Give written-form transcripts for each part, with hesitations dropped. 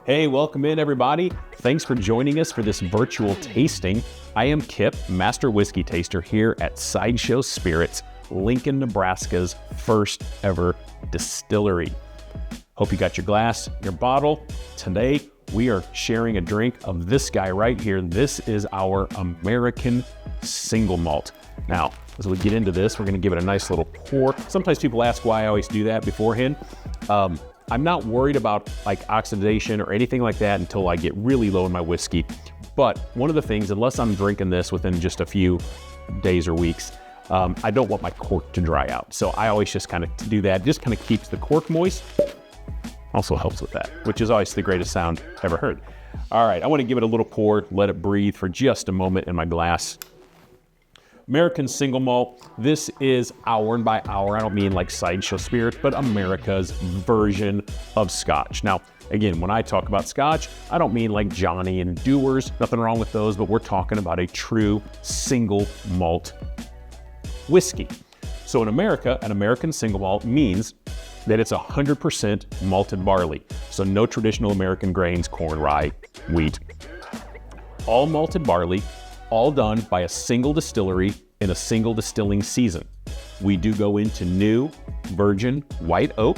Hey, welcome in everybody. Thanks for joining us for this virtual tasting. I am Kip, Master Whiskey Taster here at Sideshow Spirits, Lincoln, Nebraska's first ever distillery. Hope you got your glass, your bottle. Today, we are sharing a drink of this guy right here. This is our American single malt. Now, as we get into this, we're gonna give it a nice little pour. Sometimes people ask why I always do that beforehand. I'm not worried about like oxidation or anything like that until I get really low in my whiskey. But one of the things, unless I'm drinking this within just a few days or weeks, I don't want my cork to dry out. So I always just kind of do that. Just kind of keeps the cork moist. Also helps with that, which is always the greatest sound ever heard. All right, I want to give it a little pour, let it breathe for just a moment in my glass. American single malt. This is hour and by hour. I don't mean like Sideshow Spirits, but America's version of Scotch. Now, again, when I talk about Scotch, I don't mean like Johnny and Dewars, nothing wrong with those, but we're talking about a true single malt whiskey. So in America, an American single malt means that it's 100% malted barley. So no traditional American grains, corn, rye, wheat. All malted barley, all done by a single distillery in a single distilling season. We do go into new virgin white oak.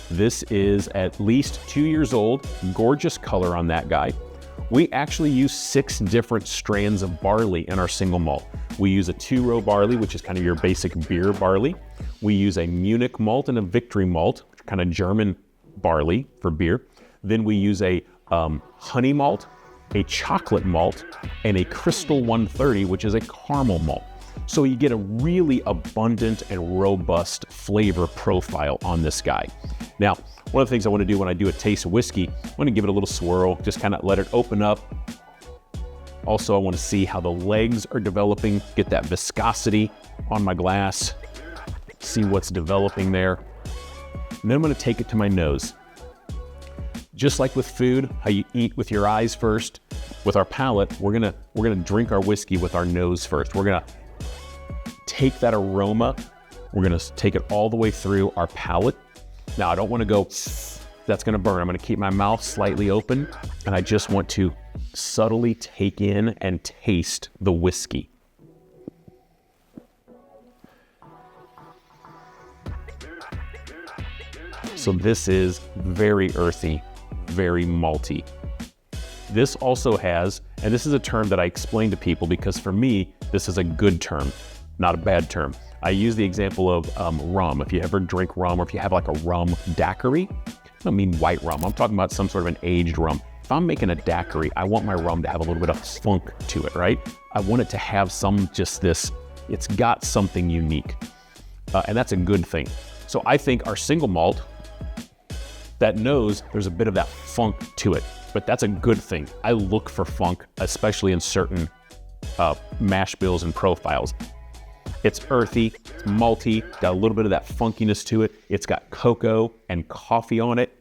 This is at least 2 years old, gorgeous color on that guy. We actually use 6 different strands of barley in our single malt. We use a 2-row barley, which is kind of your basic beer barley. We use a Munich malt and a Victory malt, kind of German barley for beer. Then we use a honey malt, a chocolate malt, and a Crystal 130, which is a caramel malt. So you get a really abundant and robust flavor profile on this guy. Now, one of the things I want to do when I do a taste of whiskey, I want to give it a little swirl, just kind of let it open up. Also, I want to see how the legs are developing, get that viscosity on my glass, see what's developing there. And then I'm going to take it to my nose. Just like with food, how you eat with your eyes first, with our palate, we're gonna drink our whiskey with our nose first. We're gonna take that aroma, we're gonna take it all the way through our palate. Now, I don't want to go, that's gonna burn. I'm gonna keep my mouth slightly open, and I just want to subtly take in and taste the whiskey. So this is very earthy, very malty. This also has, and this is a term that I explain to people because for me, this is a good term, not a bad term. I use the example of rum. If you ever drink rum or if you have like a rum daiquiri, I don't mean white rum, I'm talking about some sort of an aged rum. If I'm making a daiquiri, I want my rum to have a little bit of funk to it, right? I want it to have it's got something unique, and that's a good thing. So I think our single malt, that nose, there's a bit of that funk to it, but that's a good thing. I look for funk, especially in certain mash bills and profiles. It's earthy, it's malty, got a little bit of that funkiness to it. It's got cocoa and coffee on it.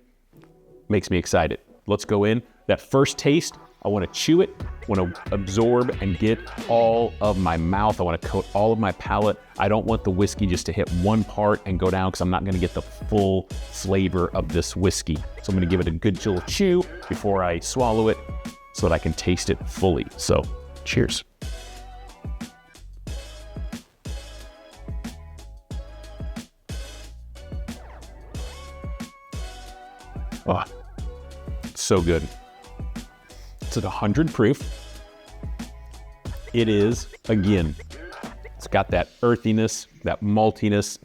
Makes me excited. Let's go in. That first taste, I want to chew it, want to absorb and get all of my mouth. I want to coat all of my palate. I don't want the whiskey just to hit one part and go down because I'm not going to get the full flavor of this whiskey. So I'm going to give it a good little chew before I swallow it so that I can taste it fully. So cheers. Oh, it's so good. It's at 100 proof. It is, again, it's got that earthiness, that maltiness.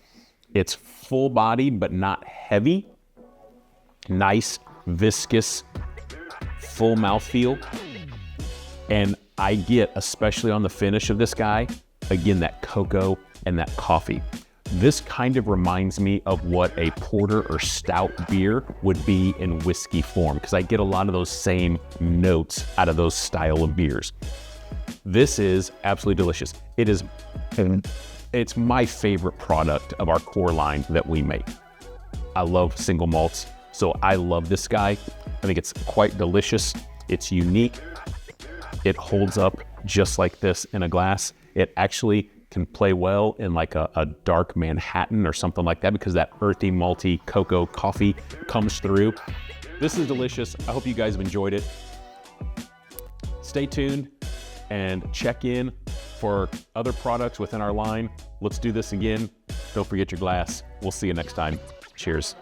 It's full bodied, but not heavy. Nice, viscous, full mouthfeel. And I get, especially on the finish of this guy, again, that cocoa and that coffee. This kind of reminds me of what a porter or stout beer would be in whiskey form, because I get a lot of those same notes out of those style of beers. This is absolutely delicious. It's my favorite product of our core line that we make. I love single malts, so I love this guy. I think it's quite delicious. It's unique. It holds up just like this in a glass. It actually can play well in like a dark Manhattan or something like that because that earthy, malty cocoa coffee comes through. This is delicious. I hope you guys have enjoyed it. Stay tuned and check in for other products within our line. Let's do this again. Don't forget your glass. We'll see you next time. Cheers.